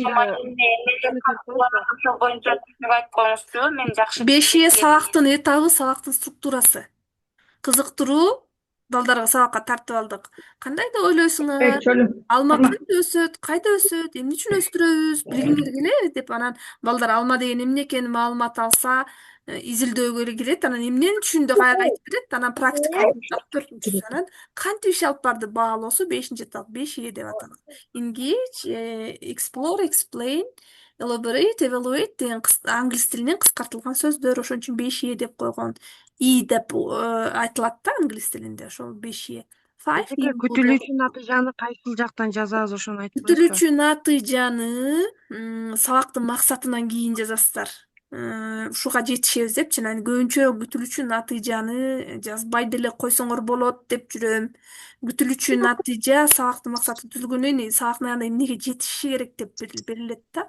ошол боюнча түшүнүп айтконуңузчу мен жакшы 5Е сабактын этабы, сабактын структурасы. Кызыктыруу, балдарга сабакка тартып алдык. Кандай деп ойлойсуңар? Алма кантип өсөт, кайда өсөт, эмне үчүн өстүрөбүз, билгиңер келеби деп анан балдар алма деген эмне экенин маалымат алса, изилдөөгө эле кирет, анан эмнени түшүндү аяк айтып берет, анан практикалык этап 4-сүнчүсү, анан кантип иш алып барды баалоосу 5 этап, 5Е деп аталат. Engage, explore, explain, elaborate, evaluate деген англис тилинен кыскартылган сөздөр, ошон үчүн 5Е деп койгон. Деп айтылат да англис тилинде, ошол 5Е. Эжеке күтүлүүчү натыйжаны кайсыл жактан жазабыз, ошону айтып коесузбу? Күтүлүүчү натыйжаны сабактын максатынан кийин жазасыздар. Ушуга жетишебиз депчи, анан көбүнчө күтүлүүчү натыйжаны жазбай деле койсоңор болот деп жүрөм. Күтүлүүчү натыйжа сабактын максаты түзүлгөндөн кийин сабактын аягында эмнеге жетиши керек деп берилет да.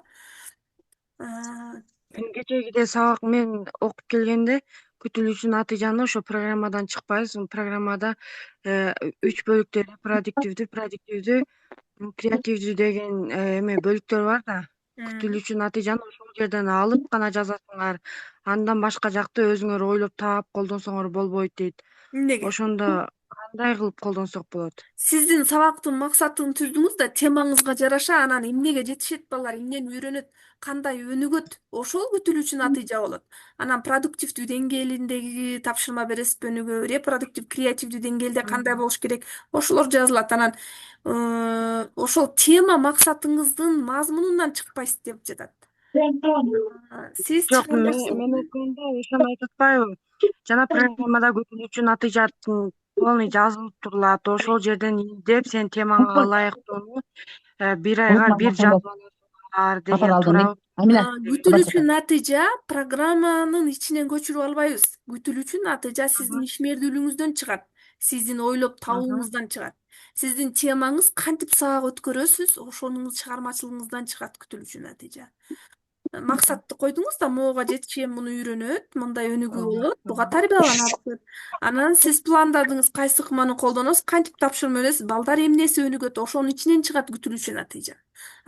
Кечегиде сабак мен окуп келгенде күтүлүүчү натыйжаны ошо программадан чыкпайбыз. Программада 3 бөлүктө продуктивдүү, креативдүү деген эме бөлүктөр бар да. Күтүлүүчү натыйжаны ошол жерден алып гана жазасыңар. Андан башка жакты өзүңөр ойлоп таап колдонсоңор болбойт дейт. Эмнеге? Ошондо кандай кылып колдонсок болот? Сиздин сабактын максатын түздүңүз да, темаңызга жараша анан эмнеге жетишет балдар, эмнени үйрөнөт, кандай өнүгөт, ошол күтүлүүчү натыйжа болот. Анан продуктивдүү деңгээлиндеги тапшырма бересизби, өнүгүү, репродуктив, креативдүү деңгээлде кандай болуш керек, ошолор жазылат. Анан ошол тема максатыңыздын мазмунунан чыкпайсыз деп жатат. Сиз Жок, мен окуганда ошону айтып атпайбы? Жана программада күтүлүүчү натыйжанын полный жазылып турулат. Ошол жерден издеп сен темаңа ылайыктуу бир айга бир жазбалар деген туурабы? Күтүлүүчү натыйжа программанын ичинен көчүрүп албайбыз. Күтүлүүчү натыйжа сиздин ишмердүүлүгүңүздөн чыгат, сиздин ойлоп табууңуздан чыгат. Сиздин темаңыз кантип сабак өткөрөсүз, ошонун чыгармачылыгыңыздан чыгат күтүлүүчү натыйжа. Максатты койдуңуз да, могуга жетишем муну үйрөнөт, мындай өнүгүү болот, буга тарбияланат. Анан сиз пландадыңыз, кайсы ыкманы колдоносуз, кантип тапшырма бересиз, балдар эмнеси өнүгөт, ошонун ичинен чыгат күтүлүүчү натыйжа.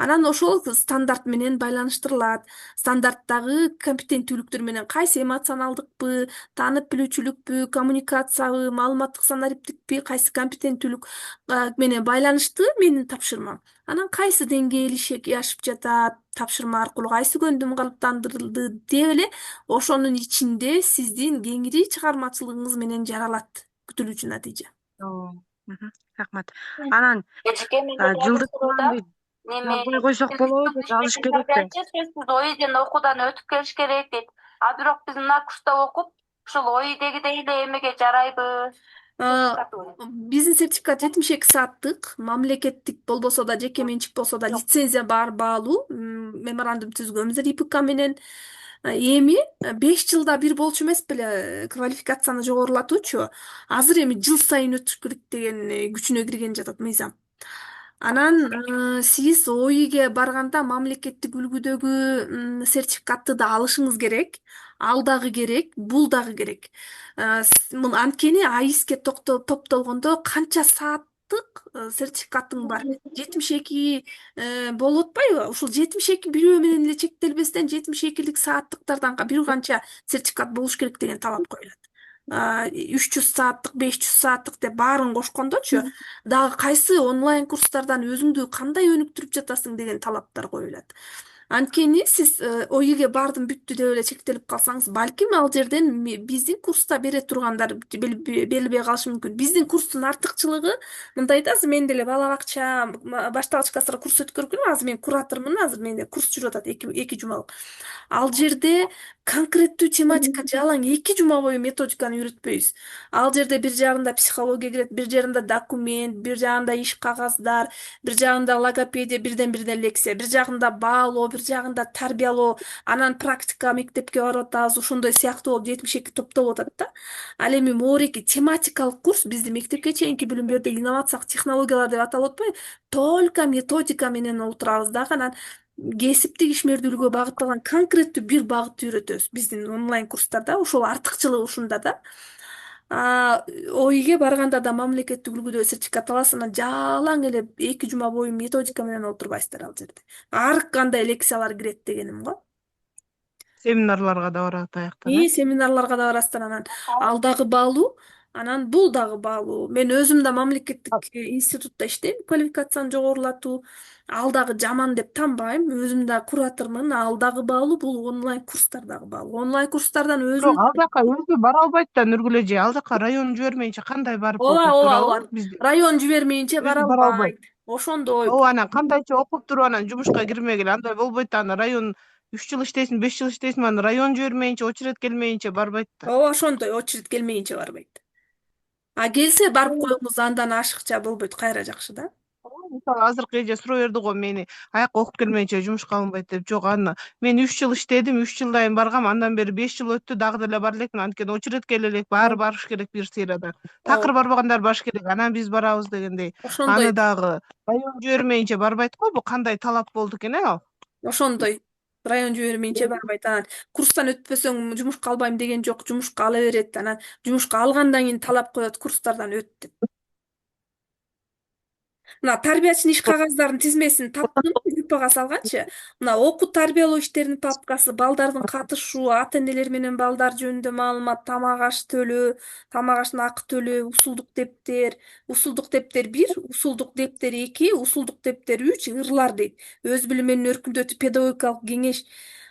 Анан ошол стандарт менен байланыштырылат. Стандарттагы компетенттүүлүктөр менен кайсы эмоционалдыкпы, таанып билүүчүлүкпү, коммуникациябы, маалыматтык санариптикпи, кайсы компетенттүүлүк менен байланыштуу менин тапшырмам. Анан кайсы деңгээл ишке ашып жатат, тапшырма аркылуу кайсы көндүм калыптандырылды деп эле ошонун ичинде сиздин кеңири чыгармачылыгыңыз менен жаралат күтүлүүчү натыйжа. Рахмат. Анан жылдык планды жазбай койсок болобу, жазыш керекпи? Сөзсүз ОИден окуудан өтүп келиш керек дейт. А бирок биз мына курста окуп, ушул ОИдегидей эле эмеге жарайбыз. Биздин сертификат 72 сааттык, мамлекеттик болбосо да, жеке менчик болсо да лицензия бар, баалуу. Меморандум түзгөнбүз ИПК менен. Эми 5 жылда бир болчу эмес беле квалификацияны жогорулатуучу. Азыр эми жыл сайын өтүш керек деген күчүнө кирген жатат мыйзам. Анан сиз ОИге барганда мамлекеттик үлгүдөгү сертификатты да алышыңыз керек. Ал дагы керек, бул дагы керек. Анткени АИСке топтолгондо канча сааттык сертификатың бар? 72 болуп атпайбы? Ушул 72 бирөө менен эле чектелбестен 72 сааттыктардан бир канча сертификат болуш керек деген талап коюлат. 300 сааттык, 500 сааттык деп баарын кошкондочу, дагы кайсы онлайн курстардан өзүңдү кандай өнүктүрүп жатасың деген талаптар коюлат. Анткени сиз ОИге бардым бүттү деп эле чектелип калсаңыз, балким ал жерден биздин курста бере тургандар берилбей калышы мүмкүн. Биздин курстун артыкчылыгы мындай да, азыр мен деле бала бакча, башталгыч класстарга курс өткөргүлүм, азыр мен куратормун, азыр менде курс жүрүп атат 2 жумалык. Ал жерде конкреттүү тематика жалаң 2 жума бою методиканы үйрөтпөйбүз. Ал жерде бир жагында психология кирет, бир жагында документ, бир жагында иш кагаздар, бир жагында логопедия, бирден лекция, бир жагында баалоо, бир жагында тарбиялоо, анан практика мектепке барып атабыз, ошондой сыяктуу болуп 72 топтолуп атат да. Ал эми моореки тематикалык курс бизди мектепке чейинки билим берүүдө инновациялык технологиялар деп аталып атпайбы? Только методика менен олтурабыз дагы, анан кесиптик ишмердүүлүккө багытталган конкреттүү бир багытты үйрөтөбүз биздин онлайн курстарда. Ошол артыкчылыгы ушунда да. Ойге барганда да мамлекеттик үлгүдө сертификат аласыз, анан жалаң эле 2 жума бою методика менен отурбайсыздар ал жерде. Ар кандай лекциялар кирет дегеним го. Семинарларга да барат аяктан, Семинарларга да барасыздар, анан ал дагы баалуу, анан бул дагы баалуу. Мен өзүм да мамлекеттик институтта иштейм, квалификацияны жогорулатуу. Ал дагы жаман деп танбайм. Өзүм да куратормун, ал дагы баалуу, бул онлайн курстар дагы баалуу. Онлайн курстардан Бирок өзүм ал жака өзү бара албайт да Нургүл эже. Ал жака район жибермейинче кандай барып ооба окуп ооба туурабы? ооба Бизде район жибермейинче бара өзү бара албайт. албайт. Ошондой. Ооба, анан кандайча окуп туруп анан жумушка кирмегиле андай болбойт да. Анан район 3 жыл иштейсиң, 5 жыл иштейсиң, анан район жибермейинче, очередь келмейинче барбайт да. Ооба, ошондой очередь келмейинче барбайт. Келсе барып коюңуз, андан ашыкча болбойт, кайра жакшы да. Мисалы азыркы эже суроо берди го, мени аякка окуп келмейинче жумушка алынбайт деп. Жок, аны мен 3 жыл иштедим, 3 жылдайын баргам, андан бери 5 жыл өттү, дагы деле бара элекмин. Анткени очередь келе элек, баары барыш керек бир сыйрада. Такыр барбагандар барыш керек, анан биз барабыз дегендей. Ошондой, Аны дагы район жибермейинче барбайт го. Бул кандай талап болду экен, ал? ошондой. Район жибермейинче барбайт. Анан курстан өтпөсөң жумушка албайм деген жок, жумушка ала берет. Анан жумушка алгандан кийин талап коет, курстардан өт деп. Мына тарбиячынын иш кагаздарын тизмесин таптым, группага салганчы. Мына окуу тарбиялоо иштеринин папкасы, балдардын катышуу, ата-энелер менен балдар жөнүндө маалымат, тамак аш төлөө, тамак аштын акы төлөө, усулдук дептер 1, усулдук дептер 2, усулдук дептер 3, ырлар дейт. Өз билим менен өркүндөтүү педагогикалык кеңеш.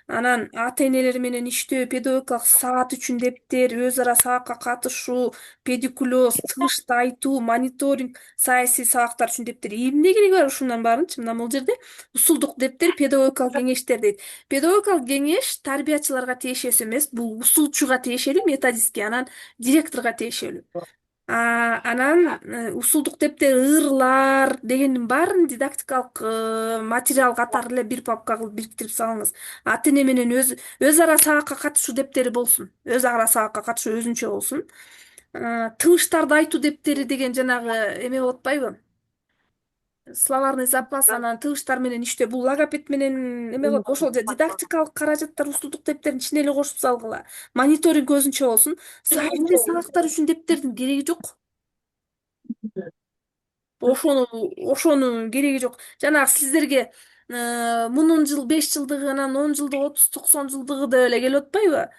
Анан ата-энелер менен иштөө, педагогикалык саат үчүн дептер, өз ара сабакка катышуу, педикулез, чыгышты айтуу, мониторинг, саясий сабактар үчүн дептер. Эмне кереги бар ушундан баарынчы? Мына бул жерде усулдук дептер, педагогикалык кеңештер дейт. Педагогикалык кеңеш тарбиячыларга тиешеси эмес, бул усулчуга тиешелүү, методистке, анан директорго тиешелүү. Анан усулдук дептер, ырлар дегендин баарын дидактикалык материал катары эле бир папка кылып бириктирип салыңыз. Ата-эне менен өз ара сабакка катышуу дептери болсун. Өз ара сабакка катышуу өзүнчө болсун. Тыгыштарды айтуу дептери деген жанагы эме болуп атпайбы? Словарный запас, анан тыгыштар менен иштөө, бул логопед менен эме кылып, ошол дидактикалык каражаттар усулдук дептердин ичине эле кошуп салгыла. Мониторинг өзүнчө болсун. Саясий сабактар үчүн дептердин кереги жок. Ошонун кереги жок. Жанагы сиздерге мунун 5 жылдыгы, анан 10 жылдыгы, 30-90 жылдыгы деп эле келип атпайбы?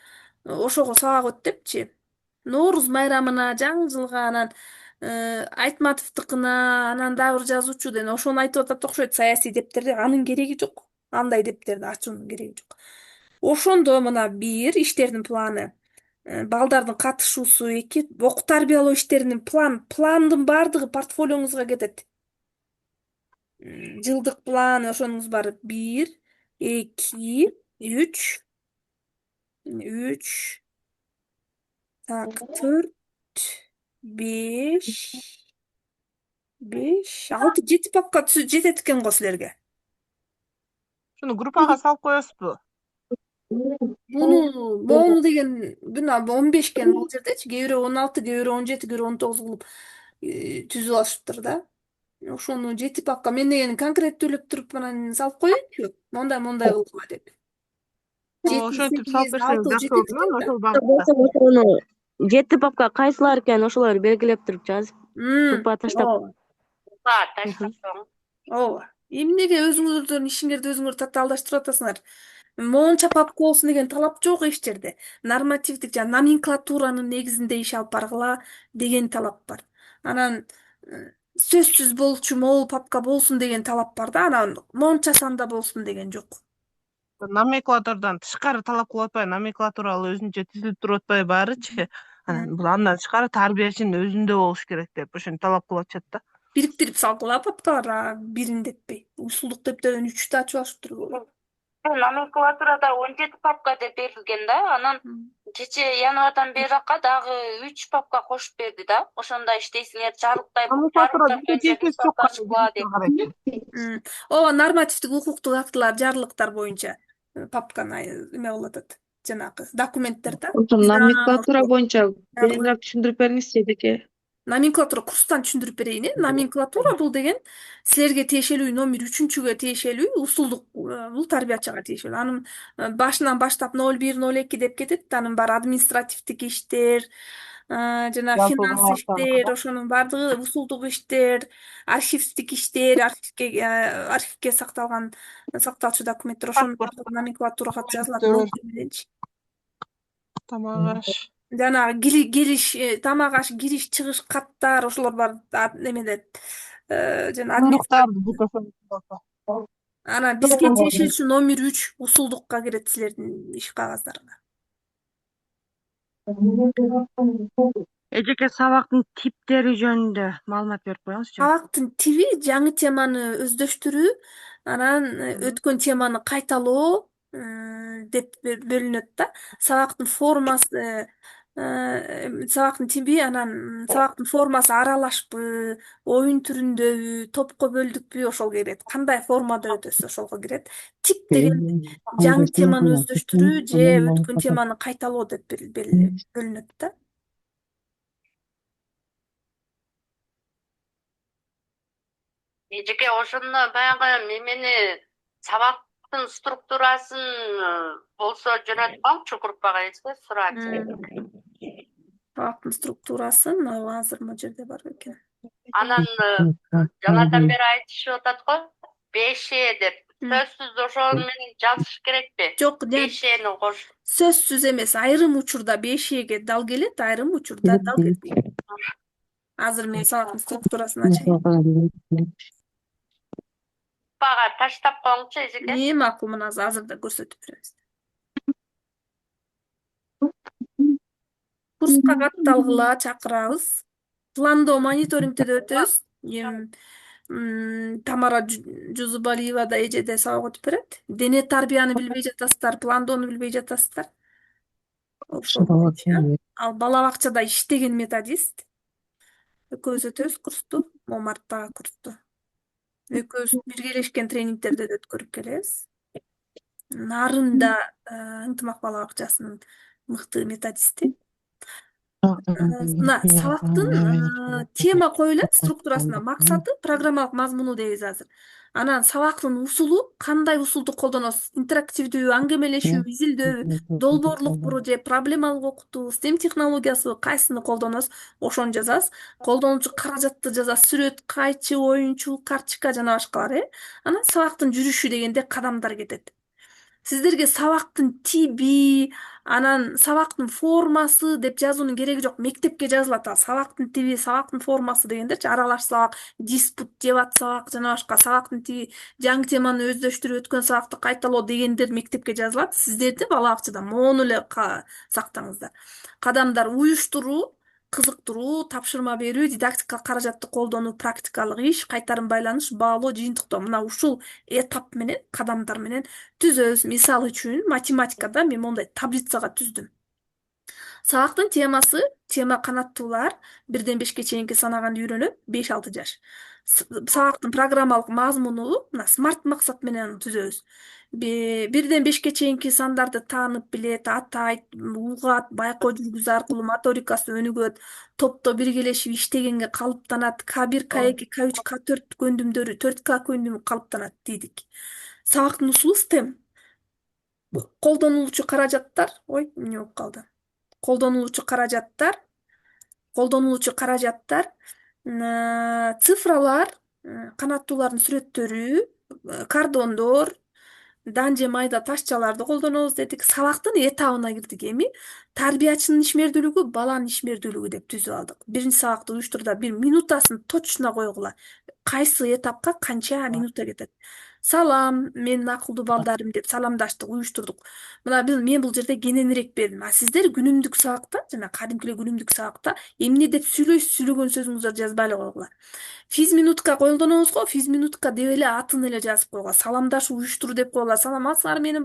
Ошого сабак өт депчи. Нооруз майрамына, жаңы жылга, анан Айтматовдукуна, анан дагы бир жазуучу деген ошону айтып атат окшойт, саясий дептерди. Анын кереги жок. Андай дептерди ачуунун кереги жок. Ошондо мына 1 иштердин планы, балдардын катышуусу 2, окуу тарбиялоо иштеринин пландын баардыгы портфолиоңузга кетет. Жылдык план, ошонуңуз бар. 1, 2, 3, 4, 5, 6, 7 папка жетет экен го силерге. Шуну группага салып коесузбу? Моуну деген мына 15 экен бул жердечи, кээ бирөө 16, кээ бирөө 17, кээ бирөө 19 кылып түзүп алышыптыр да. Ошону 7 папка мен деген конкреттүүлөп туруп анан салып коеюнчу. Мондай кылгыла деп. Ошентип салып берсеңиз жакшы болот, ошол багытта. Ошону 7 папка кайсылар экен ошолорду белгилеп туруп жазып, группага таштап. Ооба. Эмнеге өзүңөрдүн ишиңерди өзүңөр татаалдаштырып атасыңар? Моунча папка болсун деген талап жок эч жерде. Нормативдик жана номенклатуранын негизинде иш алып баргыла деген талап бар. Анан сөзсүз болчу могул папка болсун деген талап бар да, анан монча санда болсун деген жок. Номенклатурадан тышкары талап кылып атпайбы? Номенклатура ал өзүнчө түзүлүп туруп атпайбы баарычы? Анан бул андан тышкары тарбиячынын өзүндө болуш керек деп ошентип талап кылып атышат да. Бириктирип салгыла папкалар, бирин детпей. Усулдук дептерден 3 ачып алышыптыр. Номенклатурада 17 папка деп берилген да, анан кече январдан беракка дагы 3 папка кошуп берди да. Ошондо иштейсиңер, жарыктай Ооба, нормативдик укуктук актылар, жарлыктар боюнча папканы эме кылып атат. Жанагы документтер да. Номенклатура боюнча кеңирээк түшүндүрүп бериңизчи эдеке. Номенклатура курстан түшүндүрүп берейин. Номенклатура бул деген силерге тиешелүү номер 3-чүгө тиешелүү усулдук, бул тарбиячыга тиешелүү. Анын башынан баштап 01, 02 деп кетет. Анын баары административдик иштер, жана Жалпы финанс бул иштер, ошонун баардыгы усулдук иштер, архивдик иштер, архивге сакталчу документтер, ошонун баардыгы номенклатурага жазылат ноутбук мененчи. тамак аш. Жанагы кириш, тамак аш, кириш, чыгыш каттар, ошолор бар немеде жана администрация. Бундуктарды бүт Анан бизге тиешелүү номер 3 усулдукка кирет силердин иш кагаздарына. Эжеке сабактын типтери жөнүндө маалымат берип коюңузчу. Сабактын тиби жаңы теманы өздөштүрүү, анан өткөн теманы кайталоо деп бөлүнөт да. Сабактын формасы, сабактын тиби, анан сабактын формасы аралашпы, оюн түрүндөбү, топко бөлдүкпү, ошол кирет. Кандай формада өтөсү ошолго кирет. Тип деген жаңы теманы өздөштүрүү же өткөн теманы кайталоо деп бөлүнөт да. Эжеке ошондо баягы мемени сабактын структурасын болсо жөнөтүп алчу группага эске сурачу. Сабактын структурасын азыр могу жерде бар экен. Анан жанадан бери айтышып атат го 5 деп. Сөзсүз ошол менен жазыш керекпи? Жок, 5-ни кош. сөзсүз эмес, айрым учурда 5 дал келет, айрым учурда дал келбейт. Азыр мен сабактын структурасын ачайын. Бага таштап коюңчу эжеке. Макул, мына азырда көрсөтүп беребиз. Курска катталгыла чакырабыз. Пландоо мониторингде өтөбүз. Тамара Жузубалиева да эжеде сабак өтүп берет. Дене тарбияны билбей жатасыздар, пландоону билбей жатасыздар. Ал бала бакчада иштеген методист. Экөөбүз өтөбүз курсту, марттагы курсту. Экөөбүз биргелешкен тренингтерди да өткөрүп келебиз. Нарында ынтымак бала бакчасынын мыкты методисти. Мына сабактын тема коюлат, структурасына максаты, программалык мазмуну дейбиз азыр. Анан сабактын усулу, кандай усулду колдоносуз? Интерактивдүү, аңгемелешүү, изилдөө, долбоорлукпу же проблемалык окутуу, STEM технологиясы, кайсыны колдоносуз? Ошону жазасыз. Колдонуучу каражатты жазасыз. Сүрөт, кайчы, оюнчу, карточка жана башкалар. Анан сабактын жүрүшү дегенде кадамдар кетет. Сиздерге сабактын тиби, анан сабактын формасы деп жазуунун кереги жок. Мектепке жазылат ал. Сабактын тиби, сабактын формасы дегендерчи аралаш сабак, диспут, дебат сабак жана башка. Сабактын тиби, жаңы теманы өздөштүрүп өткөн сабакты кайталоо дегендер мектепке жазылат. Сиздерди бала бакчада моуну эле сактаңыздар. Кадамдар уюштуруу, кызыктыруу, тапшырма берүү, дидактикалык каражатты колдонуу, практикалык иш, кайтарым байланыш, баалоо, жыйынтыктоо. Мына ушул этап менен, кадамдар менен түзөбүз. Мисал үчүн математикада мен мондай таблицага түздүм. Сабактын темасы, тема канаттуулар 1-5 чейинки санаганды үйрөнөт, 5-6 жаш. Сабактын программалык мазмуну мына смарт максат менен түзөбүз. 1-5 чейинки сандарды таанып билет, атайт, угат, байкоо жүргүзүү аркылуу моторикасы өнүгөт, топто биргелешип иштегенге калыптанат, К1, К2, К3, К4 көндүмдөрү, 4К көндүмү калыптанат дедик. Сабактын усулу STEM. Колдонулуучу каражаттар, эмне болуп калды? Колдонулуучу каражаттар, цифралар, канаттуулардын сүрөттөрү, кардондор, дан же майда ташчаларды колдонобуз дедик. Сабактын этабына кирдик. Эми тарбиячынын ишмердүүлүгү, баланын ишмердүүлүгү деп түзүп алдык. Биринчи сабакты уюштурда 1 минутасын точно койгула. Кайсы этапка канча минута кетет. Салам, менин акылдуу балдарым деп саламдаштык уюштурдук. Мына мен бул жерде кененирээк бердим. Сиздер күнүмдүк сабакта, жана кадимки эле күнүмдүк сабакта эмне деп сүйлөгөн сөзүңүздөрдү жазбай эле койгула. Физ минутка колдонобуз го, физ минутка деп эле атын эле жазып койгула. Саламдашуу уюштуруу деп койгула. Саламатсыздар менин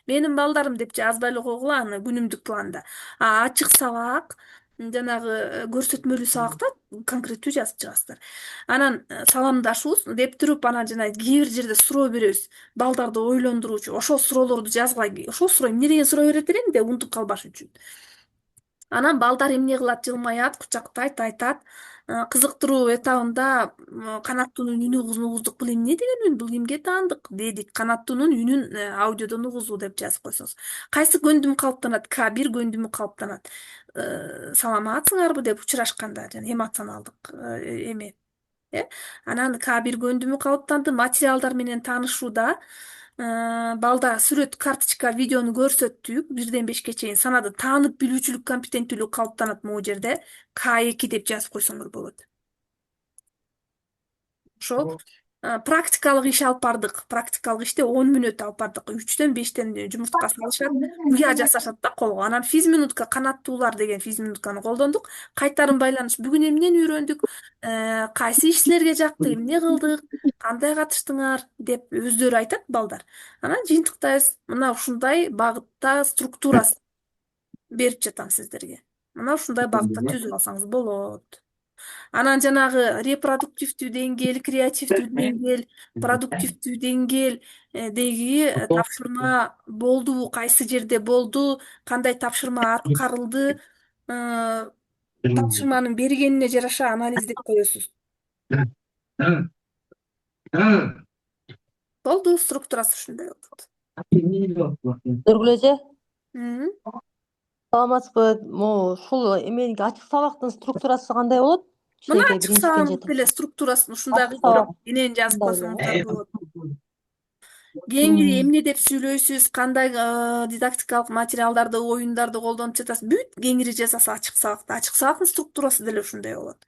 менин балдарым деп жазбай эле койгула аны күнүмдүк планда. Ачык сабак, жанагы көрсөтмөлүү сабакта конкреттүү жазып чыгасыздар. Анан саламдашуубуз деп туруп, анан жана кээ бир жерде суроо беребиз. Балдарды ойлондуруучу, ошол суроолорду жазгыла. Ошол суроо эмне деген суроо берет элем деп унутуп калбаш үчүн. Анан балдар эмне кылат? Жылмаят, кучактайт, айтат. кызыктыруу этабында канаттуунун үнү угуздук, бул эмне деген үн, бул эмге таандык дедик. Канаттуунун үнүн аудиодон угузуу деп жазып койсоңуз. Кайсы көндүм калыптанат? К1 көндүмү калыптанат. Саламатсыңарбы деп учурашканда, жана эмоционалдык эме. Анан К1 көндүмү калыптанды. Материалдар менен таанышууда балда сүрөт, карточка, видеону көрсөттүк 1-5-ке чейин санады. Таанып билүүчүлүк, компетенттүүлүк калыптанат могу жерде. К2 деп жазып койсоңор болот. Ошол практикалык иш алып бардык. Практикалык иште 10 мүнөт алып бардык. 3-төн 5-тен жумуртка салышат, уя жасашат да колго. Анан физминутка, канаттуулар деген физминутканы колдондук. Кайтарым байланыш. Бүгүн эмнени үйрөндүк? Кайсы иш силерге жакты? Эмне кылдык? Кандай катыштыңар деп өздөрү айтат балдар. Анан жыйынтыктайбыз. Мына ушундай багытта структурасын берип жатам сиздерге. Мына ушундай багытта түзүп алсаңыз болот. Анан жанагы репродуктивдүү деңгээл, креативдүү деңгээл, продуктивдүү деңгээл деги тапшырма болдубу, кайсы жерде болду, кандай тапшырма аткарылды, тапшырманын бергенине жараша анализдеп коесуз. Болду, структурасы ушундай болот. Нургүл эже, саламатсызбы? Ушул эменин ачык сабактын структурасы кандай болот? Мына ачык сабак эле структурасын ушундай кылып энени жазып койсоңуздар болот. Кеңири эмне деп сүйлөйсүз, кандай дидактикалык материалдарды, оюндарды колдонуп жатасыз, бүт кеңири жазасыз ачык сабакта. Ачык сабактын структурасы деле ушундай болот.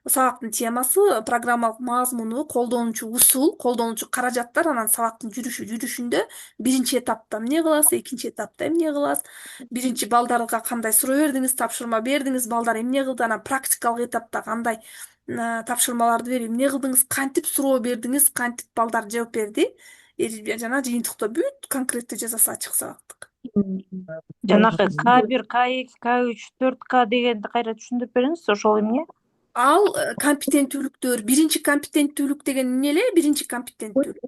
Сабактын темасы, программалык мазмуну, колдонуучу усул, колдонуучу каражаттар, анан сабактын жүрүшүндө биринчи этапта эмне кыласыз, экинчи этапта эмне кыласыз, биринчи балдарга кандай суроо бердиңиз, тапшырма бердиңиз, балдар эмне кылды, анан практикалык этапта кандай тапшырмаларды берип эмне кылдыңыз, кантип суроо бердиңиз, кантип балдар жооп берди, жана жыйынтыкта бүт конкреттүү жазасыз ачык сабактык. Жанагы К1, К2, К3, 4К дегенди кайра түшүндүрүп бериңиз, ошол эмне? Ал компетенттүүлүктөр, биринчи компетенттүүлүк деген эмне эле? Биринчи компетенттүүлүк.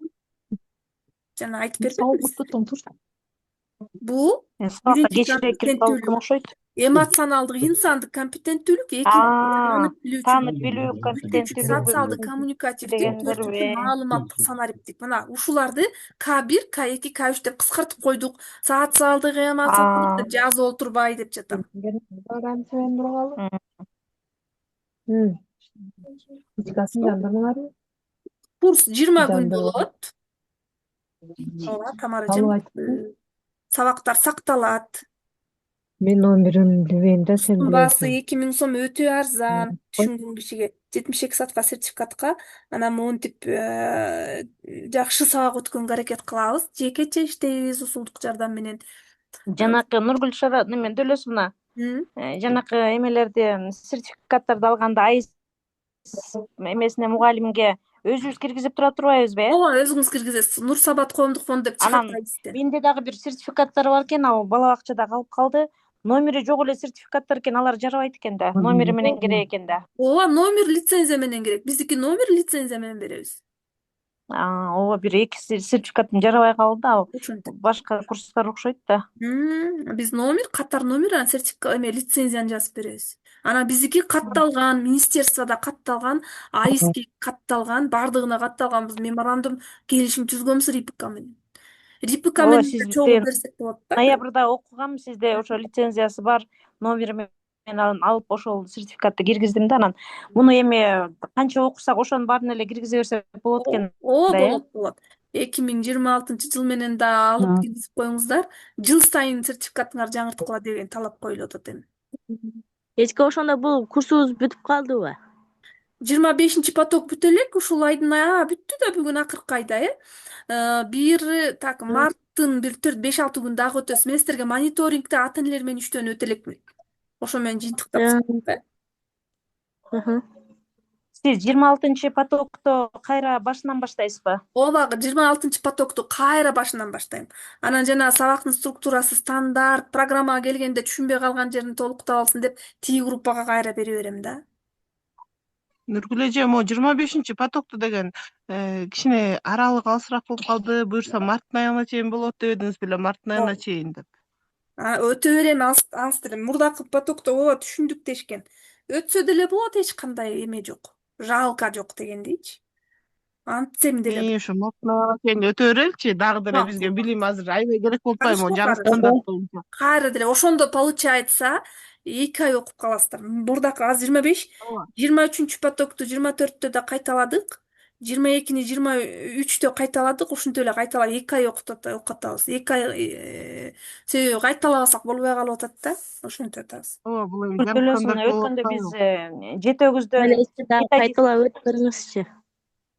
Жана айтып бербедимби? Бул биринчи компетенттүүлүк. Эмоционалдык, инсандык компетенттүүлүк, экинчи таанып билүү компетенттүүлүгү, социалдык, коммуникативдик, төртүнчү маалыматтык, санариптик. Мына ушуларды К1, К2, К3 деп кыскартып койдук. Социалдык, эмоционалдык деп жазып отурбай деп жатам. Курс 20 күн болот. Ооба, Тамара эжем. Сабактар сакталат. Мен номерин билбейм да, сен Баасы билесиң. 2000 сом өтө арзан. Түшүнгөн кишиге 72 саатка сертификатка анан монтип жакшы сабак өткөнгө аракет кылабыз. Жекече иштейбиз усулдук жардам менен. Жанагы Нургүл Шара неме Дөөлөс мына. Жанагы эмелерди, сертификаттарды алганда айс эмесине мугалимге өзүбүз киргизип тура турбайбызбы? Ооба, өзүңүз киргизесиз. Нур Сабат коомдук фонд деп чыгат айсте. Менде дагы бир сертификаттар бар экен, ал бала бакчада калып калды. Номери жок эле сертификаттар экен, алар жарабайт экен да. Номери менен керек экен да. Ооба, номер лицензия менен керек. Биздики номер лицензия менен беребиз. Ооба, бир эки сертификатым жарабай калды да. Башка курстар окшойт да. Биз номер, катар номер, анан сертификат эме лицензияны жазып беребиз. Анан биздики катталган, министерствода катталган, АИСке катталган, бардыгына катталган биз меморандум келишим түзгөнбүз РИПК менен. РИПК менен чогуу берсек болот да. Ноябрда окугам, сизде ошо лицензиясы бар, номери менен алып ошол сертификатты киргиздим да. Анан муну эми канча окусак ошонун баарын эле киргизе берсек болот экен. Ооба, болот. 2026 жыл менен да алып киргизип коюңуздар. Жыл сайын сертификатыңар жаңыртылат деген талап коюлуп атат эми. Эчке ошондо бул курсубуз бүтүп калдыбы? 25 поток бүтө элек, ушул айдын бүттү да бүгүн акыркы айда, марттын бир 4-5-6 күн дагы өтөбүз. Мен сиздерге мониторингде ата-энелер менен иштөөнү өтө элекмин. Ошо менен жыйынтыктап. Сиз 26 потокто кайра башынан баштайсызбы? Ооба, 26 потокту кайра башынан баштайм. Анан жана сабактын структурасы стандарт, программага келгенде түшүнбөй калган жерин толуктап алсын деп тиги группага кайра бере берем да. Нургүл эже, мо 25 потокту деген кичине аралык алысыраак болуп калды. Буюрса марттын аягына чейин болот дебедиңиз беле, марттын аягына чейин деп. Өтө берем, алыс делем. Мурдакы потокто ооба түшүндүк дешкен. Өтсө деле болот, эч кандай эме жок. Жалко жок дегендейчи. Антсем деле болот. Ошо мокноо сен өтө береличи, дагы деле бизге билим азыр аябай керек болбойбу жаңы стандарт боюнча. Кайра деле ошондо получается 2 ай окуп каласыздар. Мурдакы азыр 25, 23 потокту 24-тө да кайталадык. 22-ни 23-тө кайталадык. Ушинтип эле кайталап 2 ай окуп атабыз. 2 ай себеби кайталабасак болбой калып атат да. Ошентип атабыз. Ооба, бул эми Өлкөлөсүн жаңы стандарт болуп өткөндө биз атпайбы? 7-9-дөн дагы кайталап өткөрүңүзчү.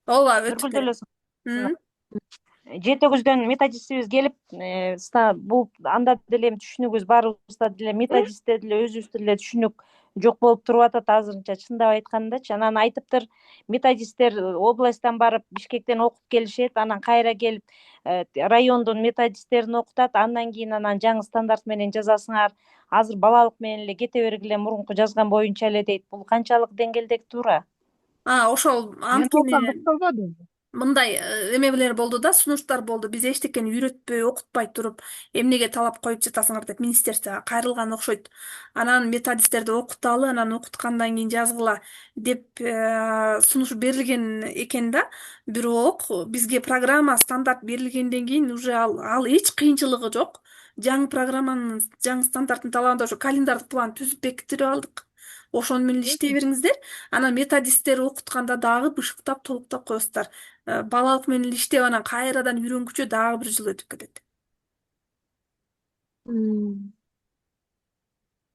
Ооба, өтүп Нургүлдөлөсүн 7-9-дөн методистибиз келип, бул анда деле түшүнүгүбүз баарыбызда деле методистте деле өзүбүздө деле түшүнүк жок болуп туруп атат азырынча, чындап айткандачы. Анан айтыптыр, методисттер областтан барып Бишкектен окуп келишет, анан кайра келип райондун методисттерин окутат, андан кийин анан жаңы стандарт менен жазасыңар. Азыр балалык менен эле кете бергиле, мурунку жазган боюнча эле дейт. Бул канчалык деңгээлдеги туура? Ошол Мен анткени болбоду. мындай эмелер болду да, сунуштар болду. Биз эчтекени үйрөтпөй, окутпай туруп, эмнеге талап коюп жатасыңар деп министерствого кайрылган окшойт. Анан методисттерди окуталы, анан окуткандан кийин жазгыла деп сунуш берилген экен да. Бирок бизге программа стандарт берилгенден кийин уже ал эч кыйынчылыгы жок. Жаңы программанын, жаңы стандарттын талабында ошо календардык план түзүп бекитип алдык. Ошону менен иштей бериңиздер. Анан методисттер окутканда дагы бышыктап, толуктап коесуздар. Балалык менен иштеп, анан кайрадан үйрөнгүчө дагы 1 жыл өтүп кетет.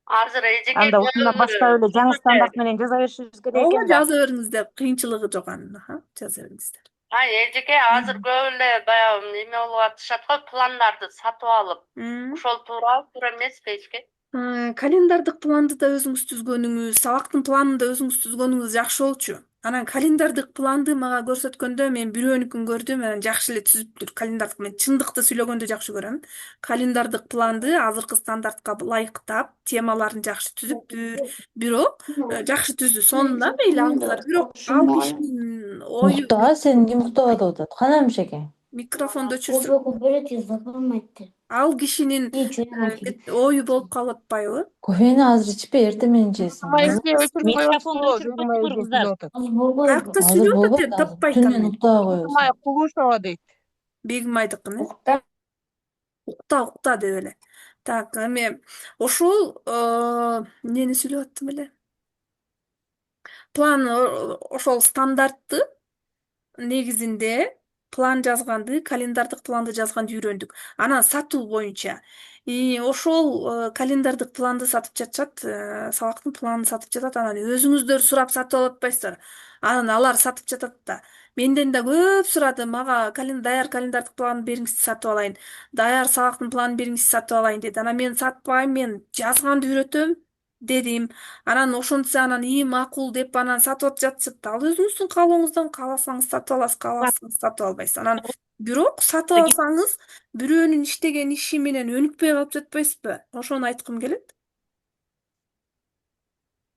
Азыр эжеке Анда ушундан баштап эле жаңы стандарт менен жаза беришибиз керек Ооба, экен да. жаза бериңиздер. Кыйынчылыгы жок анын. Жаза бериңиздер. эжеке азыр көп эле баягы эме болуп атышат го, пландарды сатып алып. Ошол туура эмеспи эжеке? Календардык планды да өзүңүз түзгөнүңүз, сабактын планын да өзүңүз түзгөнүңүз жакшы болчу. Анан календардык планды мага көрсөткөндө мен бирөөнүкүн көрдүм, анан жакшы эле түзүптүр. Календардык, мен чындыкты сүйлөгөндө жакшы көрөм. Календардык планды азыркы стандартка ылайыктап, темаларын жакшы түзүптүр. Бирок жакшы түздү. Сонун да, мейли алыңыздар. Бирок ал кишинин ою Сен ким уктап атып? Кана эмшеке? микрофонду өчүрсүң. Ал кишинин ою болуп калып атпайбы? Кофени азыр ичпе, эртең менен жейсиң. Микрофонду өчүрүп коюңуз кыздар. Каякта сүйлөп атат, таппайт Түнүнөн аны. уктап коесуң. Кулушова дейт. Бегимайдыкын укта деп эле. Так, эми ошол эмнени сүйлөп аттым эле? План ошол стандартты негизинде план жазганды, календардык планды жазганды үйрөндүк. Анан сатуу боюнча ошол календардык планды сатып жатышат, сабактын планын сатып жатат. Анан өзүңүздөр сурап сатып алып атпайсыздар. Анан алар сатып жатат да. Менден да көп сурады, мага даяр календардык план бериңиз, сатып алайын. Даяр сабактын планын бериңиз, сатып алайын деди. Анан мен сатпайм, мен жазганды үйрөтөм дедим. Анан ошентсе анан макул деп анан сатып жатышат. Ал өзүңүздүн каалооңуздан, кааласаңыз сатып аласыз, кааласаңыз сатып албайсыз. Анан бирок сатып алсаңыз бирөөнүн иштеген иши менен өнүкпөй калып жатпайсызбы? Ошону айткым келет.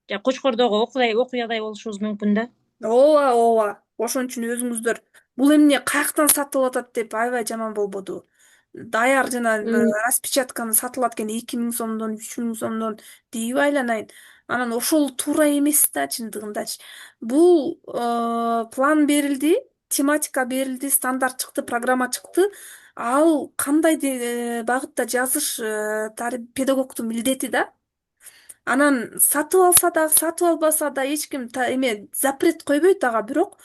Кочкордогу окуядай болушубуз мүмкүн да. Ооба. Ошон үчүн өзүңүздөр бул эмне каяктан сатылып атат деп аябай жаман болбоду. Даяр жана распечатканы сатылат экен 2000 сомдон, 3000 сомдон дейби айланайын. Анан ошол туура эмес да, чындыгындачы. Бул план берилди, тематика берилди, стандарт чыкты, программа чыкты. Ал кандай багытта жазыш педагогдун милдети да. Анан сатып алса да, сатып албаса да эч ким эме запрет койбойт ага, бирок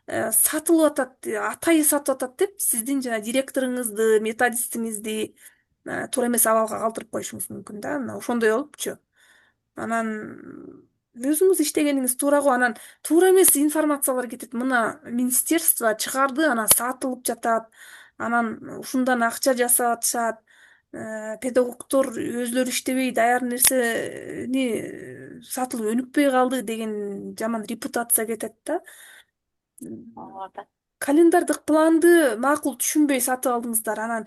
сатылып атат, атайы сатып атат деп сиздин жана директоруңузду, методистиңизди туура эмес абалга калтырып коюшуңуз мүмкүн да. Ошондой болупчу. Анан өзүңүз иштегениңиз туура го. Анан туура эмес информациялар кетет. Мына министерство чыгарды, анан сатылып жатат. Анан ушундан акча жасап атышат. Педагогдор өзлөрү иштебей даяр нерсени сатылып өнүкпөй калды деген жаман репутация кетет да. Календардык планды макул түшүнбөй сатып алдыңыздар. Анан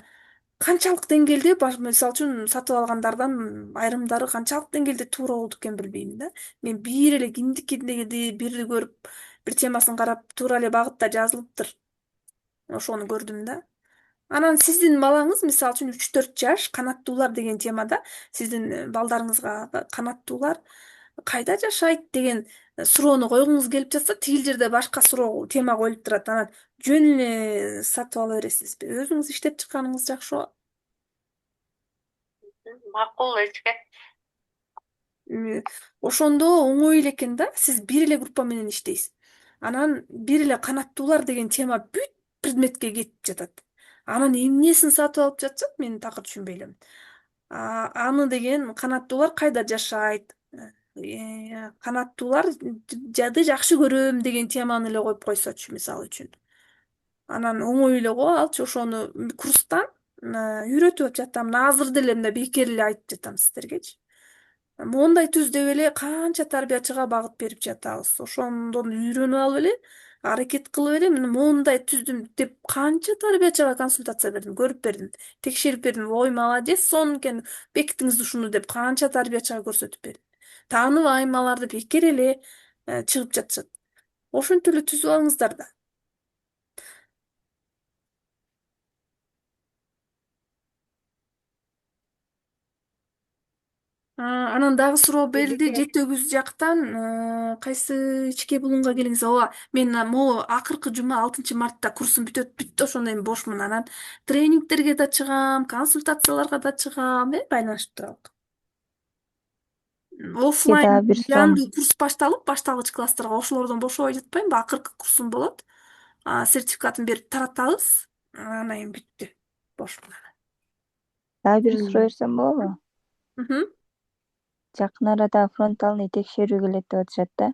канчалык деңгээлде, мисалы үчүн сатып алгандардан айрымдары канчалык деңгээлде туура болду экен билбейм да. Мен бир эле кимдикиди бирди көрүп, бир темасын карап, туура эле багытта жазылыптыр. Ошону көрдүм да. Анан сиздин балаңыз, мисалы үчүн 3-4 жаш, канаттуулар деген темада сиздин балдарыңызга канаттуулар кайда жашайт деген суроону койгуңуз келип жатса, тигил жерде башка суроо тема коюлуп турат. Анан жөн эле сатып ала бересизби? Өзүңүз иштеп чыкканыңыз жакшыбы? Макул эчке. Ошондо оңой эле экен да. Сиз бир эле группа менен иштейсиз. Анан бир эле канаттуулар деген тема бүт предметке кетип жатат. Анан эмнесин сатып алып жатышат, мен такыр түшүнбөй элем. Аны деген канаттуулар кайда жашайт? Канаттуулар жады жакшы көрөм деген теманы эле коюп койсочу, мисалы үчүн. Анан оңой эле го, алчы ошону курстан үйрөтүп жатам. Азыр деле мына бекер эле айтып жатам сиздергечи. Мондай түз деп эле канча тарбиячыга багыт берип жатабыз. Ошондон үйрөнүп алып эле, аракет кылып эле, мына мондай түздүм деп канча тарбиячыга консультация бердим, көрүп бердим, текшерип бердим. Ой, молодец, сонун экен, бекитиңиз ушуну деп канча тарбиячыга көрсөтүп бердим. Тааныбайм, аларды бекер эле чыгып жатышат. Ошентип эле түзүп алыңыздар да. Анан дагы суроо берилди, Жетөгүз жактан кайсы ичке булунга келиңиз. Ооба, мен могу акыркы жума 6 мартта курсум бүтт, ошондо эми бошмун. Анан тренингтерге да чыгам, консультацияларга да чыгам, байланышып туралык. Оффлайн бир суроо. жандуу курс башталып, башталгыч класстарга ошолордон бошобой жатпайм. Акыркы курсум болот. Сертификатын берип таратабыз. Анан эми бүттү. Бошмун. Дагы бир суроо берсем болобу? Жакын арада фронтальный текшерүү келет деп атышат да.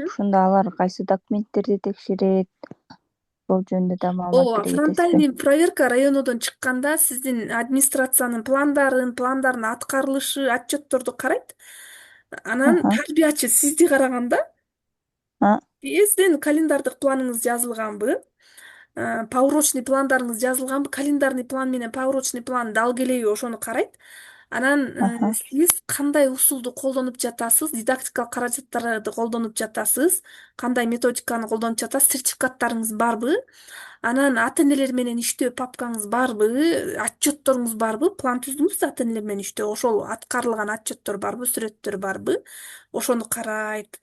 Ошондо алар кайсы документтерди текшерет? Бул жөнүндө да маалымат Ооба, бере кетесизби? фронтальный проверка районодон чыкканда сиздин администрациянын пландарын аткарылышы, отчетторду карайт. Анан тарбиячы сизди караганда, сиздин календардык планыңыз жазылганбы? Поурочный пландарыңыз жазылганбы? Календарный план менен поурочный план дал келеби? Ошону карайт. Анан сиз кандай усулду колдонуп жатасыз? Дидактикалык каражаттарды колдонуп жатасыз? Кандай методиканы колдонуп жатасыз? Сертификаттарыңыз барбы? Анан ата-энелер менен иштөө папкаңыз барбы? Отчетторуңуз барбы? План түздүңүз ата энелер менен иштөө. Ошол аткарылган отчеттор барбы? Сүрөттөр барбы? Ошону карайт.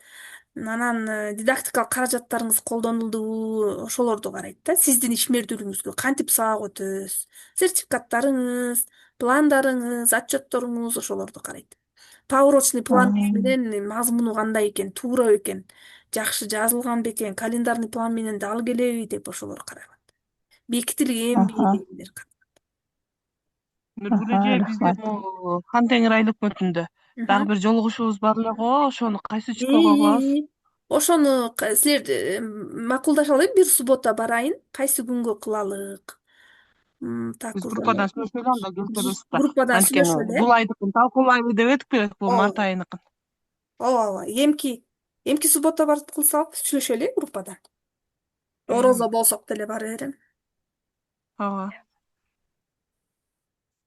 Анан дидактикалык каражаттарыңыз колдонулдубу? Ошолорду карайт да. Сиздин ишмердүүлүгүңүзгө кантип сабак өтөсүз? Сертификаттарыңыз, пландарыңыз, отчетторуңуз ошолорду карайт. Поурочный планыңыз менен мазмуну кандай экен, туура экен, жакшы жазылган бекен, календарный план менен дал келеби деп ошолор каралат. Бекитилгенби дегендер. Нургүл эже, бизде могу Хан Теңир айлык өтүндө дагы бир жолугушуубуз бар эле го, ошону кайсы чыккага кылабыз? Ошону силер макулдашалы, бир суббота барайын, кайсы күнгө кылалык? Биз группадан сүйлөшөлү, анда келип Группадан сүйлөшөлү. Бул айдыкын талкуулайлы деп эдик белек, бул март айыныкын. Ооба, эмки суббота барып кылсак сүйлөшөлү группадан. Орозо болсок деле бара берем. Ооба.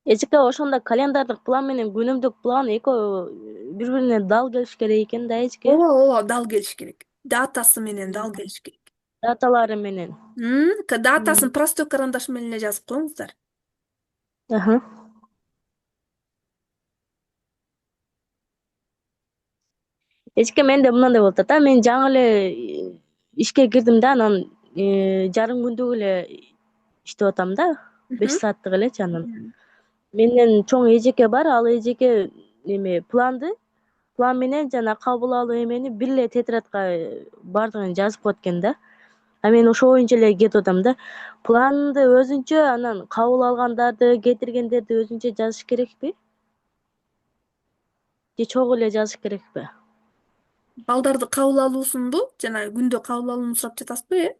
Эжеке ошондо календардык план менен күнүмдүк план экөө бири-бирине дал келиш керек экен да, эжеке. Ооба, дал келиш керек. Датасы менен дал келиш керек. Даталары менен. Датасын простой карандаш менен эле жазып коюңуздар. Эжеке менде мындай болуп атат. Мен жаңы эле ишке кирдим да, анан жарым күндүк эле иштеп атам да. 5 сааттык элечи анан. Менден чоң эжеке бар, ал эжеке план менен жана кабыл алуу эмени бир эле тетрадка бардыгын жазып коет экен да. Мен ошо боюнча эле кетип атам да. Планды өзүнчө, анан кабыл алгандарды, кетиргендерди өзүнчө жазыш керекпи? Же чогуу эле жазыш керекпи? Балдарды кабыл алуусунбу? Жана күндө кабыл алууну сурап жатасызбы,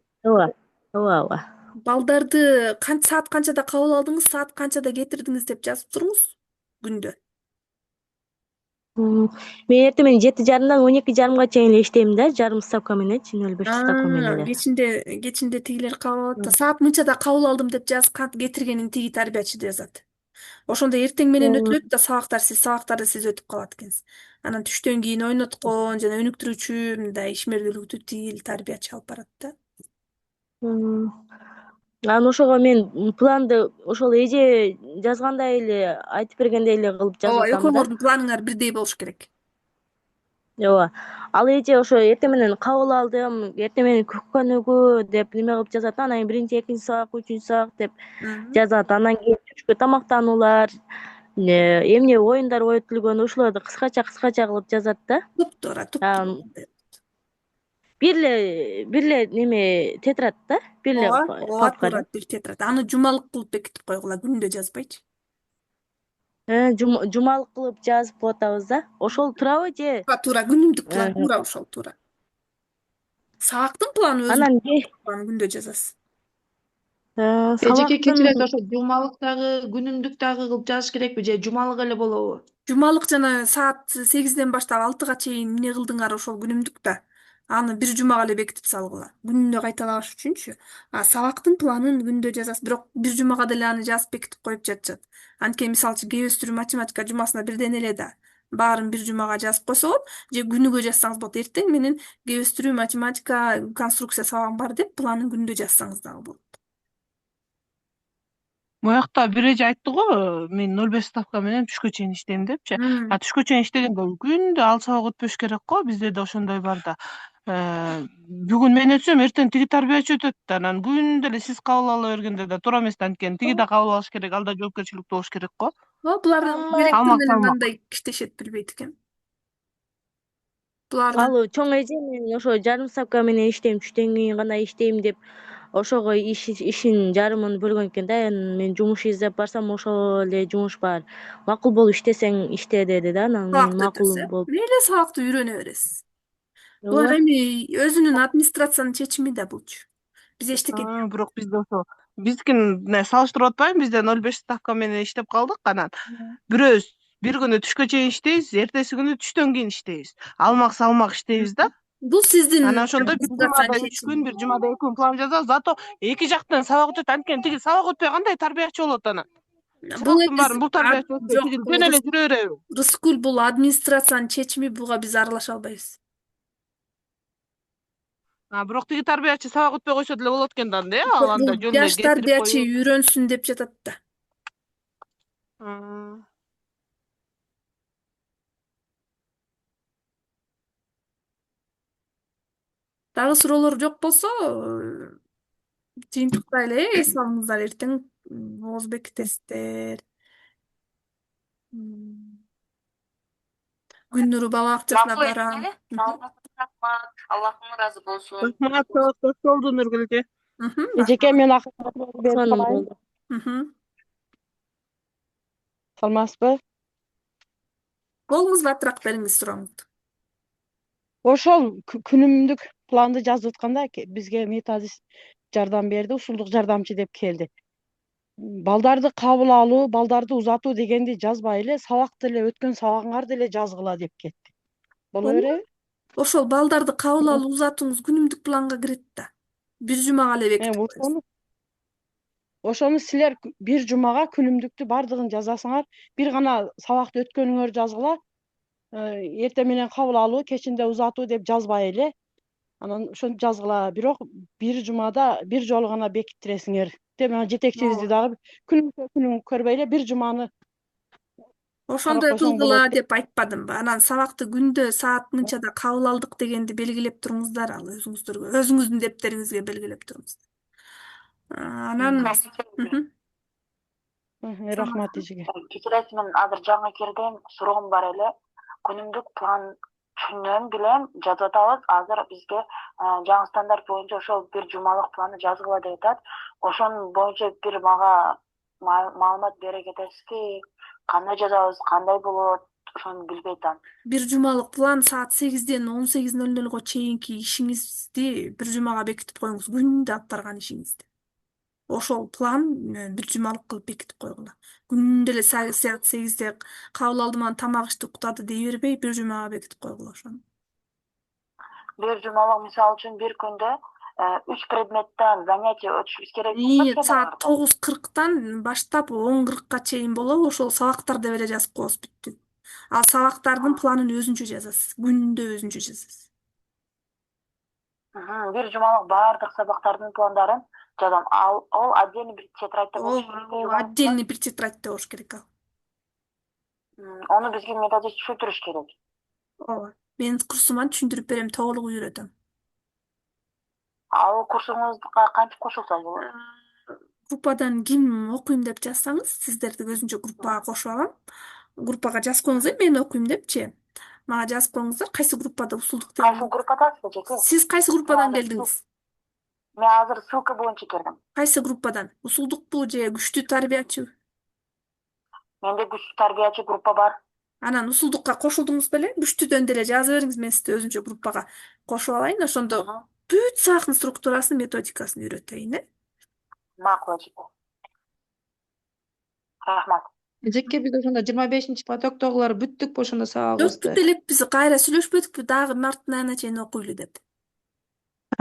Ооба. Балдарды саат канчада кабыл алдыңыз, саат канчада кетирдиңиз деп жазып туруңуз күндө. Мен эртең 7:30-дан 12:30 чейин эле иштейм да, жарым ставка мененчи, 0,5 ставка менен эле. Кечинде тигилер кабыл алат да, саат мынчада кабыл алдым деп жазып, кетиргенин тиги тарбиячы жазат. Ошондо эртең менен өтүлөт да, сабактарды сиз өтүп калат экенсиз. Анан түштөн кийин ойноткон жана өнүктүрүүчү мындай ишмердүүлүктү тигил тарбиячы алып барат да. Анан ошого мен планды ошол эже жазгандай эле, айтып бергендей эле кылып жазып атам да. Экөөңөрдүн планыңар бирдей болуш керек. Ооба. Ал эже ошо эртең менен кабыл алдым, эртең менен көккөнөгү деп неме кылып жазат. Анан биринчи, экинчи сабак, үчүнчү сабак деп жазат. Анан кийин түшкү тамактануулар, эмне оюндар ойотулган ошолорду кыскача кылып жазат да. Туптура, Бир неме тетрадь да, бир ооба, папка туура да. бир тетрадь. Аны жумалык кылып бекитип койгула, күндө жазбайчы. Жумалык кылып жазып коюп атабыз да. Ошол турабы же? Туура, күнүмдүк план, туура ошол туура. Сабактын планы Анан күндө жазасыз. Эжеке кечирет, ошо жумалык дагы, күнүмдүк дагы кылып жазыш керекпи же жумалык эле болобу? Жумалык жана саат 8ден баштап 6га чейин эмне кылдыңар ошол күнүмдүк да. Аны бир жумага эле бекитип салгыла. Күнүнө кайталабаш үчүнчү. Сабактын планын күндө жазасыз, бирок бир жумага деле аны жазып бекитип коюп жатышат. Анткени мисалы кээ бир математика жумасына бирден эле да. Баарын бир жумага жазып койсо болот, же күнүгө жазсаңыз болот. Эртең менен кээ математика конструкция сабагым бар деп планын күндө жазсаңыз дагы болот. Моякта бир эже айтты го, мен 0,5 ставка менен түшкө чейин иштейм депчи. Түшкө чейин иштегенде күндө ал сабак өтпөш керек го, бизде да ошондой бар да. Бүгүн мен өтсөм, эртең тиги тарбиячы өтөт да, анан күндө эле сиз кабыл ала бергенде да туура эмес да, анткени тиги да кабыл алыш керек, ал да жоопкерчиликтүү болуш керек го. Булар керектер менен кандай иштешет билбейт экен. Ал чоң эже мен ошо жарым ставка менен иштейм, түштөн кийин гана иштейм деп ошого ишин жарымын бөлгөн экен да. Мен жумуш издеп барсам ошол эле жумуш бар. Макул болуп иштесең иште деди да. Анан мен макул болуп. Эле сабакты үйрөнө бересиз. Булар эми өзүнүн администрациянын чечими да булчу. Биз эчтеке. Бирок бизде ошо биздикин салыштырып атпайбы, бизде 0,5 ставка менен иштеп калдык. Анан бирөөбүз бир күнү түшкө чейин иштейбиз, эртеси күнү түштөн кийин иштейбиз. Алмак салмак иштейбиз да. Бул сиздин Анан ошондо бир жумада 3 күн, бир жумада 2 күн план жазабыз. Зато эки жактан сабак өтөт. Анткени тиги сабак өтпөй кандай тарбиячы болот анан? Бул тарбиячы өтпөй, тиги жөн эле жүрө береби? Рыскүл, бул администрациянын чечими, буга биз аралаша албайбыз. Бирок тиги тарбиячы сабак өтпөй койсо деле болот экен да анда, ал анда жөн эле Жаш тарбиячы үйрөнсүн деп жатат да. Дагы суроолор жок болсо, жыйынтыктайлы, эс алыңыздар, эртең ооз бекитесиздер. Гүлнуру бала бакчасына барам. Аллахым ыраазы болсун. Рахмат, кош болду Нургүл эже. Эжеке, мен акырын салмасызбы? Колуңуз батыраак бериңиз сурооңузду. Ошол күнүмдүк планды жазып атканда бизге методист жардам берди, ушулдук жардамчы деп келди. Балдарды кабыл алуу, балдарды узатуу дегенди жазбай эле, сабакты эле өткөн сабагыңарды деле жазгыла деп кетти. Боло береби? Ошол балдарды кабыл алуу, узатууңуз күнүмдүк планга кирет да. Бир жумага эле бекитип коесуз. Ошону силер бир жумага күнүмдүктү бардыгын жазасыңар, бир гана сабакты өткөнүңөр жазгыла. Эртең менен кабыл алуу, кечинде узатуу деп жазбай эле. Анан ошентип жазгыла, бирок бир жумада бир жолу гана бекиттиресиңер. Демек жетекчибизди дагы күнүн көрбөй эле бир жуманы ошондой кылгыла деп айтпадымбы? Анан сабакты күндө саат мынчада кабыл алдык дегенди белгилеп туруңуздар, ал өзүңүздөргө, өзүңүздүн дептериңизге белгилеп туруңуздар. Анан рахмат эжеке. Кечиресиз, мен азыр жаңы кирдим, суроом бар эле. Күнүмдүк план түшүнөм, билем, жазып атабыз. Азыр бизге жаңы стандарт боюнча ошол бир жумалык планды жазгыла деп атат. Ошонун боюнча бир мага маалымат бере кетесизби? Кандай жазабыз, кандай болот, ошону билбей атам. Бир жумалык план саат 8ден 18:00 чейинки ишиңизди бир жумага бекитип коюңуз, күндө алып барган ишиңизди. Ошол план бир жумалык кылып бекитип койгула. Күндө эле саат 8де кабыл алдым, анан тамак ичти, уктады дей бербей, бир жумага бекитип койгула ошону. Бир жумалык, мисалы үчүн, бир күндө 3 предметтен занятия өтүшүбүз керек. Саат 9:40 баштап 10:40 чейин болобу, ошол сабактарды эле жазып коебуз, бүттү. Ал сабактардын планын өзүнчө жазасыз, күндө өзүнчө жазасыз. Бир жумалык баардык сабактардын пландарын жазам. Ал отдельный бир тетрадьда болуш керек. Отдельный бир тетрадьда болуш керек ал. Ону бизге методист түшүндүрүш керек. Ооба. Менин курсуман түшүндүрүп берем, толук үйрөтөм. Ал курсуңузга кантип кошулса болот? Группадан ким окуйм деп жазсаңыз, сиздерди өзүнчө группага кошуп алам. Группага жазып коюңуздар, мен окуйм депчи. Мага жазып коюңуздар, кайсы группада усулдук Кайсы деп. группадасыз жеке? Сиз кайсы группадан келдиңиз? Мен азыр ссылка боюнча кирдим. Кайсы группадан? Усулдукпу же күчтүү тарбиячы? Менде күчтүү тарбиячы группа бар. Анан усулдукка кошулдуңуз беле? Күчтүүдөн деле жазып бериңиз, мен сизди өзүнчө группага кошуп алайын. Ошондо бүт сабактын структурасын, методикасын үйрөтөйүн, э? Макул жеке. Рахмат. Эжеке биз ошондо 25 потоктогулар бүттүкпү ошондо Жок, сабагыбызды. бүт элекпиз, кайра сүйлөшпөдүкпү, дагы марттын айына чейин окуйлу деп.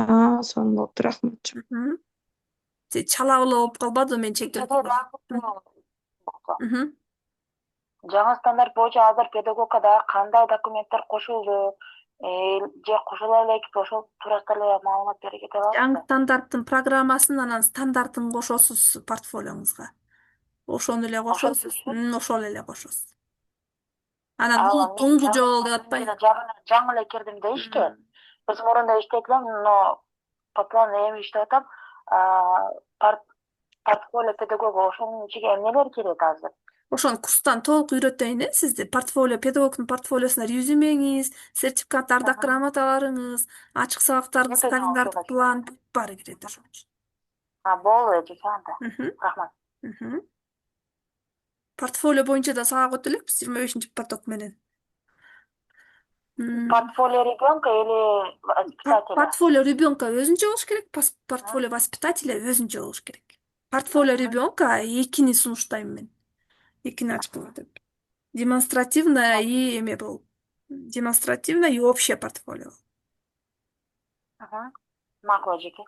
Сонун болуптур, рахмат. Се чала болуп калбадыбы мен чектелип. Жаңы стандарт боюнча азыр педагогикада кандай документтер кошулду? Же кошула элекпи? Ошол туурасында эле маалымат бере кете аласызбы? Жаңы стандарттын программасын, анан стандартын кошосуз портфолиоңузга. Ошону эле кошосуз. Ошол эле кошосуз. Анан бул туңгу жол деп атпайбы? Жаңы эле кирдим да ишке. Биз мурунда иштеп элем, но по плану эми иштеп атам. Портфолио педагога ошонун ичине эмнелер кирет азыр? Ошону курстан толук үйрөтөйүн, сизди. Портфолио, педагогдун портфолиосуна резюмеңиз, сертификаттардык грамоталарыңыз, ачык сабактардын сталиндардык план баары кирет ошон үчүн. Болду, жеке анда. Рахмат. Портфолио боюнча да сабак өтө элекпиз 25 поток менен. Портфолио ребенка или воспитателя? Портфолио ребенка өзүнчө болуш керек, портфолио воспитателя өзүнчө болуш керек. Портфолио ребенка экини сунуштайм мен. Экини ачкыла деп. Демонстративно и эме болуп. Демонстративно и общее портфолио. Макул жеке.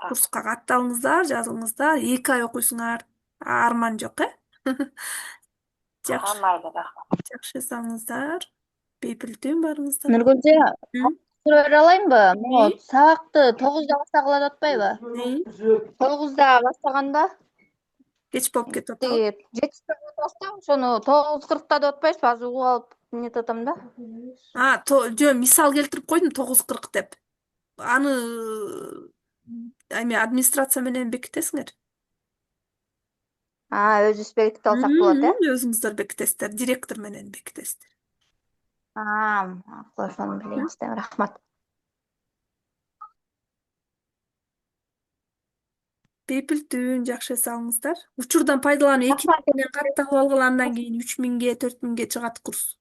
Курска катталыңыздар, жазылыңыздар, 2 ай окуйсуңар. Арман жок, э? Жакшы. Майда, рахмат. Жакшы саңыздар. Бейпилтүүн барыңыздар. Нургүлжа, суроо алайынбы? Могу сабакты 9да баштагыла деп атпайбы? 9да баштаганда Кеч болуп кетип атабы? жетишпей атасың, ошону 9:40 деп атпайсызбы? Азыр угуп алып эмнетип атам да. Жөн мисал келтирип койдум 9:40 деп. Аны эме администрация менен бекитесиңер. Өзүбүз бекитип алсак болот, э? Өзүңүздөр бекитесиздер, директор менен бекитесиздер. Макул, ошону билейинчи, рахмат. Бейпилтүүн жакшы салыңыздар. Учурдан пайдаланып 2 менен катталып алгыла, андан кийин 3000ге, 4000ге чыгат курс.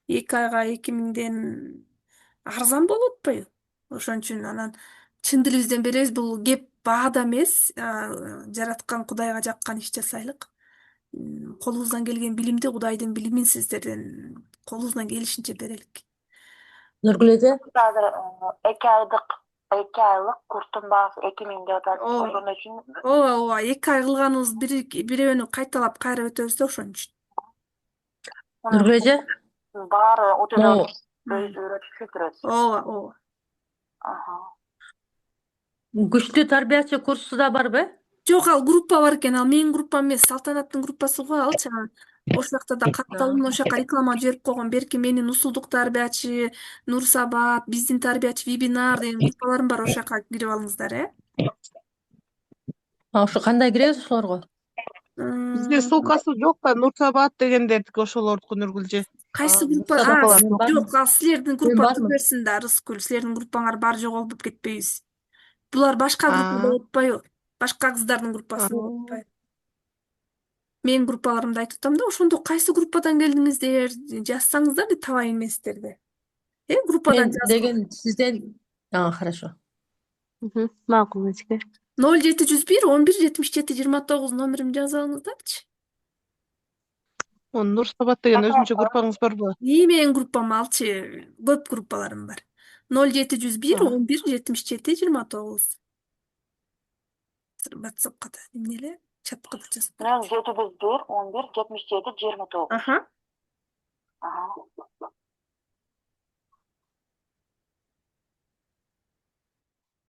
2 айга 2000ден арзан болуп атпайбы? Ошон үчүн анан чын дилибизден беребиз, бул кеп баада эмес, жараткан Кудайга жаккан иш жасайлык. Колубуздан келген билимди, Кудайдын билимин сиздерден колубуздан келишинче берелик. Нургүл эже, Азыр 2 айлык курстун баасы 2000 деп атат. Ошон үчүн Ооба, 2 ай кылганыбыз бирөөнү кайталап кайра өтөбүз да ошон үчүн. Нургүл эже, баары өтөлөт, үйрөтүп турат. Ооба. күчтүү тарбиячы курсу да барбы? Жок, ал группа бар экен, ал менин группам эмес, Салтанаттын группасы го ал. Ошол жакта да катталдым, ошол жака реклама жиберип койгон. Берки менин усулдук тарбиячы, Нурсабат, биздин тарбиячы вебинар деген группаларым бар, ошол жака кирип алыңыздар, э? Ошо кандай киребиз ошолорго? Бизде ссылкасы жок да, Нурсабат дегендердики ошолордуку Нургүлжи. Кайсы группа? Жок, ал силердин группаңызды берсин да, Рыскүл. Силердин группаңар бар жоголуп кетпейбиз. Булар башка группа болуп атпайбы? Башка кыздардын группасы болуп атпайбы? Менин группаларымды айтып атам да, ошондо кайсы группадан келдиңиздер, жазсаңыздар деп табайын мен сиздерди. Группадан Мен деген сизден, хорошо. Макул эжеке. 0701 11 77 29 номерин жазып алыңыздарчы. Нурсабат деген өзүнчө группаңыз барбы? Менин группам алчы, көп группаларым бар. 0701 11 77 29. WhatsApp'ка да эмне эле? Чатка да жазып. 0701 11 77 29.